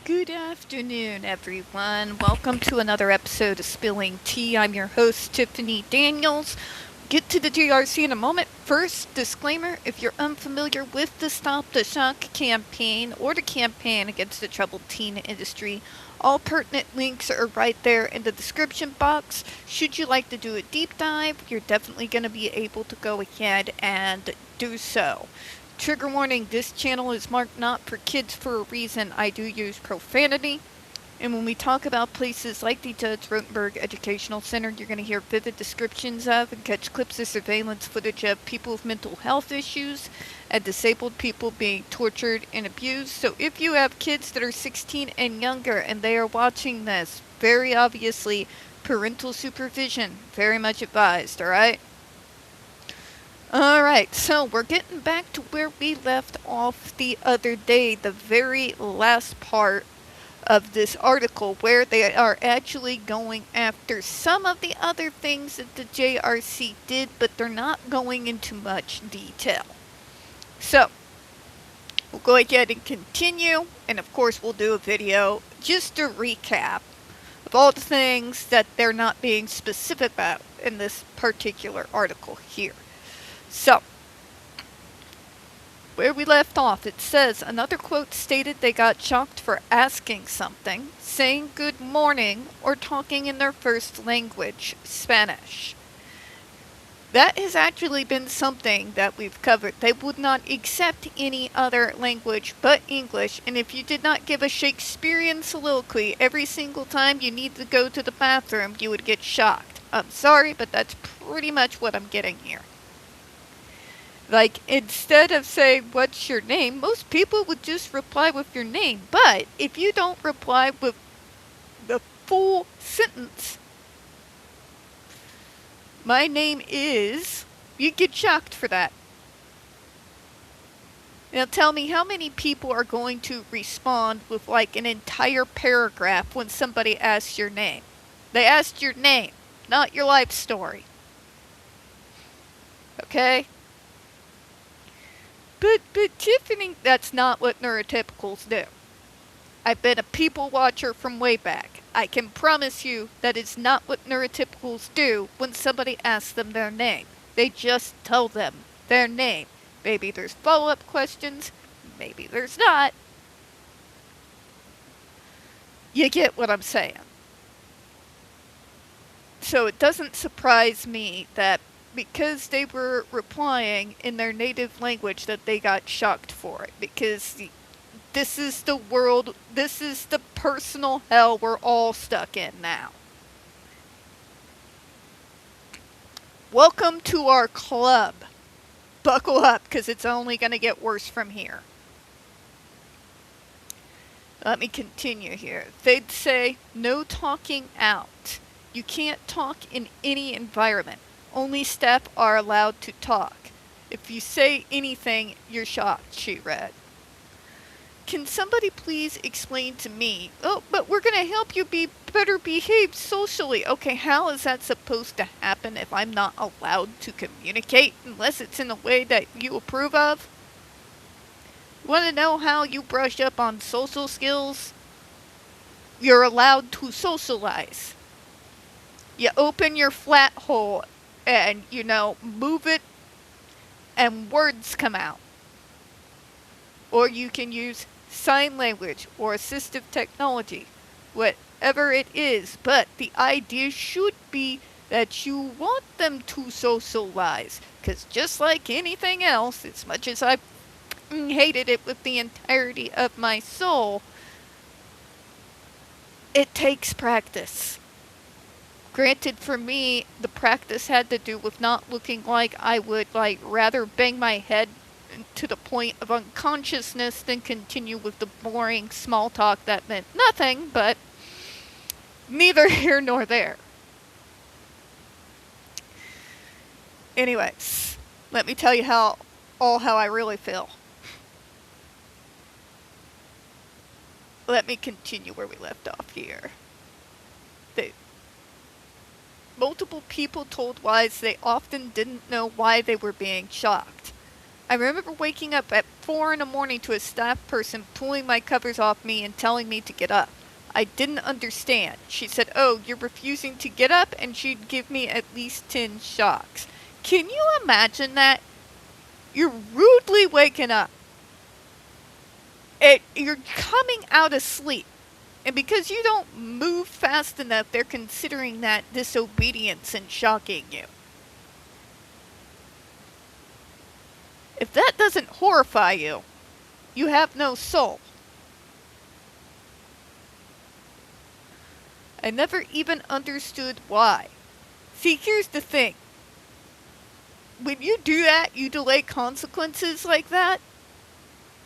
Good afternoon, everyone. Welcome to another episode of Spilling Tea. I'm your host, Tiffany Daniels. Get to the GRC in a moment. First, disclaimer, if you're unfamiliar with the Stop the Shock campaign or the campaign against the troubled teen industry, all pertinent links are right there in the description box. Should you like to do a deep dive, you're definitely going to be able to go ahead and do so. Trigger warning, this channel is marked not for kids for a reason. I do use profanity. And when we talk about places like the Judge Rotenberg Educational Center, you're going to hear vivid descriptions of and catch clips of surveillance footage of people with mental health issues and disabled people being tortured and abused. So if you have kids that are 16 and younger and they are watching this, very obviously parental supervision, very much advised, alright? Alright, so we're getting back to where we left off the other day, the very last part of this article, where they are actually going after some of the other things that the JRC did, but they're not going into much detail. So, we'll go ahead and continue, and of course we'll do a video just to recap of all the things that they're not being specific about in this particular article here. So, where we left off, it says, another quote stated they got shocked for asking something, saying good morning, or talking in their first language, Spanish. That has actually been something that we've covered. They would not accept any other language but English, and if you did not give a Shakespearean soliloquy every single time you need to go to the bathroom, you would get shocked. I'm sorry, but that's pretty much what I'm getting here. Like, instead of saying, what's your name, most people would just reply with your name. But if you don't reply with the full sentence, my name is, you get shocked for that. Now tell me, how many people are going to respond with like an entire paragraph when somebody asks your name? They asked your name, not your life story. Okay? But Tiffany, that's not what neurotypicals do. I've been a people watcher from way back. I can promise you that is not what neurotypicals do when somebody asks them their name. They just tell them their name. Maybe there's follow-up questions, maybe there's not. You get what I'm saying. So it doesn't surprise me that because they were replying in their native language that they got shocked for it. Because this is the world, this is the personal hell we're all stuck in now. Welcome to our club. Buckle up, because it's only going to get worse from here. Let me continue here. They'd say, no talking out. You can't talk in any environment. Only staff are allowed to talk. If you say anything, you're shocked, she read. Can somebody please explain to me? Oh, but we're going to help you be better behaved socially. Okay, how is that supposed to happen if I'm not allowed to communicate unless it's in a way that you approve of? Want to know how you brush up on social skills? You're allowed to socialize. You open your flat hole and, move it, and words come out. Or you can use sign language or assistive technology, whatever it is. But the idea should be that you want them to socialize. Because just like anything else, as much as I hated it with the entirety of my soul, it takes practice. Granted, for me, the practice had to do with not looking like I would, rather bang my head to the point of unconsciousness than continue with the boring small talk that meant nothing, but neither here nor there. Anyways, let me tell you how I really feel. Let me continue where we left off here. Multiple people told wives they often didn't know why they were being shocked. I remember waking up at 4 in the morning to a staff person pulling my covers off me and telling me to get up. I didn't understand. She said, "Oh, you're refusing to get up," and she'd give me at least 10 shocks. Can you imagine that? You're rudely waking up. You're coming out of sleep. And because you don't move fast enough, they're considering that disobedience and shocking you. If that doesn't horrify you, you have no soul. I never even understood why. See, here's the thing. When you do that, you delay consequences like that,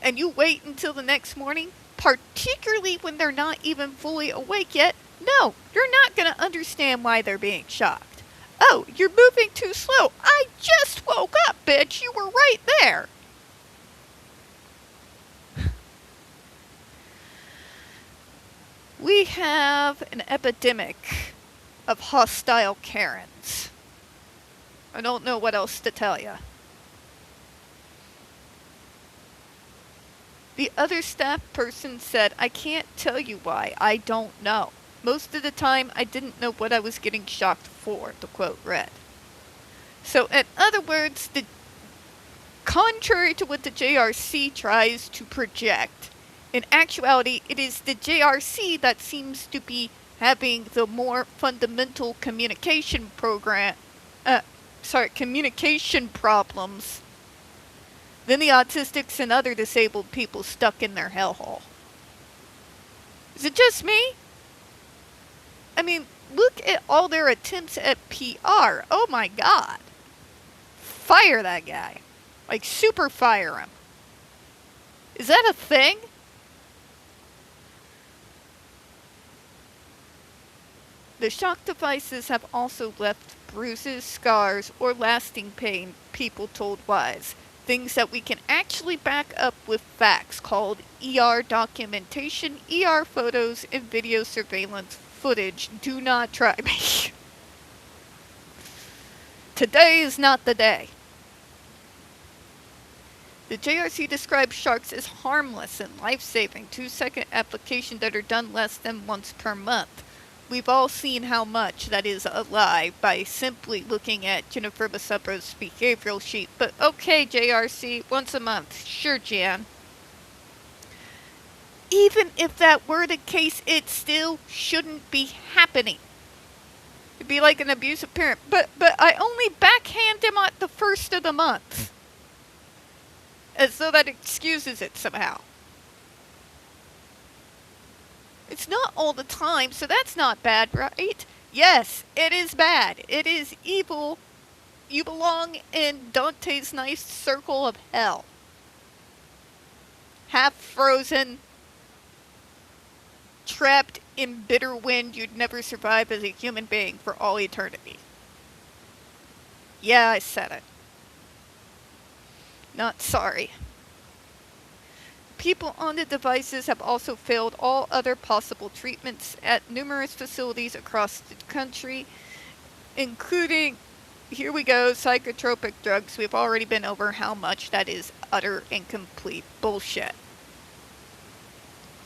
and you wait until the next morning, particularly when they're not even fully awake yet, no, you're not going to understand why they're being shocked. "Oh, you're moving too slow. I just woke up, bitch. You were right there." We have an epidemic of hostile Karens. I don't know what else to tell you. The other staff person said, "I can't tell you why. I don't know. Most of the time, I didn't know what I was getting shocked for," the quote read. So, in other words, contrary to what the JRC tries to project, in actuality, it is the JRC that seems to be having the more fundamental communication problems than the autistics and other disabled people stuck in their hellhole. Is it just me? I mean, look at all their attempts at PR. Oh my God. Fire that guy. Like, super fire him. Is that a thing? The shock devices have also left bruises, scars, or lasting pain, people told Wise. Things that we can actually back up with facts called ER documentation, ER photos, and video surveillance footage. Do not try me. Today is not the day. The JRC describes sharks as harmless and life-saving 2-second applications that are done less than once per month. We've all seen how much that is a lie by simply looking at Jennifer Basubro's behavioral sheet. But okay, JRC, once a month. Sure, Jan. Even if that were the case, it still shouldn't be happening. It'd be like an abusive parent. But I only backhand him at the first of the month. As though that excuses it somehow. It's not all the time, so that's not bad, right? Yes, it is bad. It is evil. You belong in Dante's nice circle of hell. Half frozen, trapped in bitter wind you'd never survive as a human being for all eternity. Yeah, I said it. Not sorry. People on the devices have also failed all other possible treatments at numerous facilities across the country, including, here we go, psychotropic drugs. We've already been over how much that is utter and complete bullshit.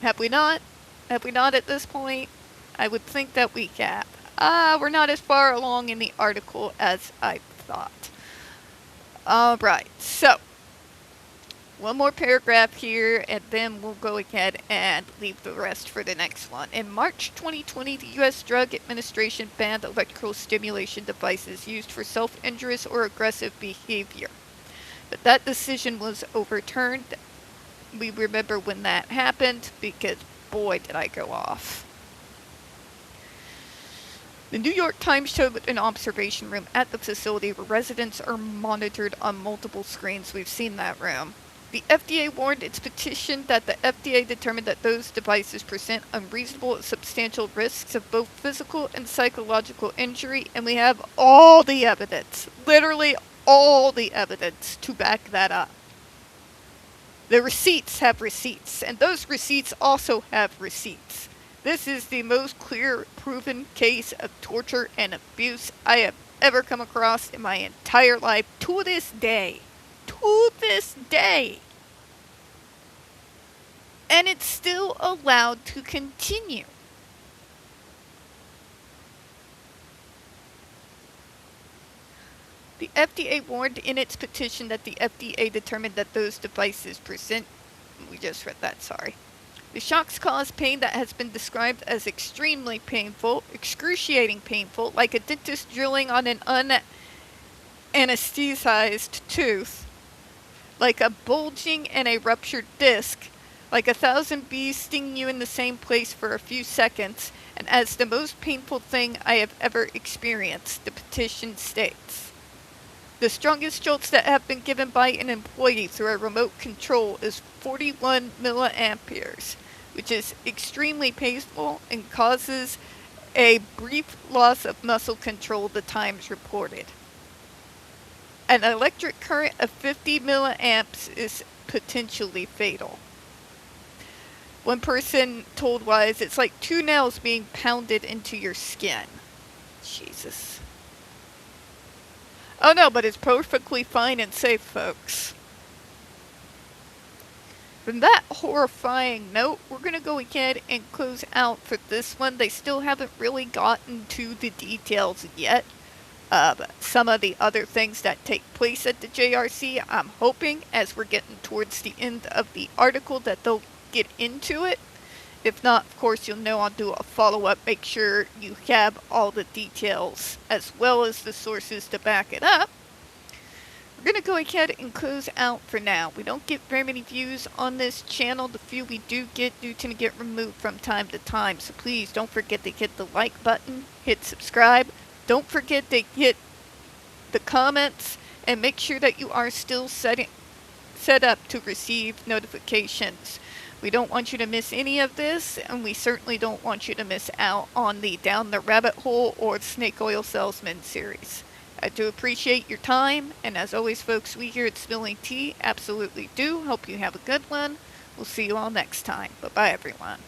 Have we not? Have we not at this point? I would think that we have. We're not as far along in the article as I thought. Alright, so one more paragraph here, and then we'll go ahead and leave the rest for the next one. In March 2020, the U.S. Drug Administration banned electrical stimulation devices used for self-injurious or aggressive behavior. But that decision was overturned. We remember when that happened, because boy did I go off. The New York Times showed an observation room at the facility where residents are monitored on multiple screens. We've seen that room. The FDA warned its petition that the FDA determined that those devices present unreasonable and substantial risks of both physical and psychological injury, and we have all the evidence, literally all the evidence, to back that up. The receipts have receipts, and those receipts also have receipts. This is the most clear, proven case of torture and abuse I have ever come across in my entire life, to this day. To this day. And it's still allowed to continue. The FDA warned in its petition that the FDA determined that those devices present, we just read that, sorry. The shocks cause pain that has been described as extremely painful, excruciating painful, like a dentist drilling on an unanesthetized tooth, like a bulging and a ruptured disc, like 1,000 bees stinging you in the same place for a few seconds, and as the most painful thing I have ever experienced, the petition states. The strongest jolts that have been given by an employee through a remote control is 41 milliamperes, which is extremely painful and causes a brief loss of muscle control, the Times reported. An electric current of 50 milliamps is potentially fatal. One person told Wise, it's like 2 nails being pounded into your skin. Jesus. Oh no, but it's perfectly fine and safe, folks. From that horrifying note, we're going to go ahead and close out for this one. They still haven't really gotten to the details yet of some of the other things that take place at the JRC. I'm hoping, as we're getting towards the end of the article, that they'll get into it. If not, of course, you'll know I'll do a follow-up. Make sure you have all the details as well as the sources to back it up. We're going to go ahead and close out for now. We don't get very many views on this channel. The few we do tend to get removed from time to time. So please don't forget to hit the like button, hit subscribe. Don't forget to hit the comments and make sure that you are still set up to receive notifications. We don't want you to miss any of this, and we certainly don't want you to miss out on the Down the Rabbit Hole or Snake Oil Salesman series. I do appreciate your time, and as always, folks, we here at Spilling Tea absolutely do. Hope you have a good one. We'll see you all next time. Bye-bye, everyone.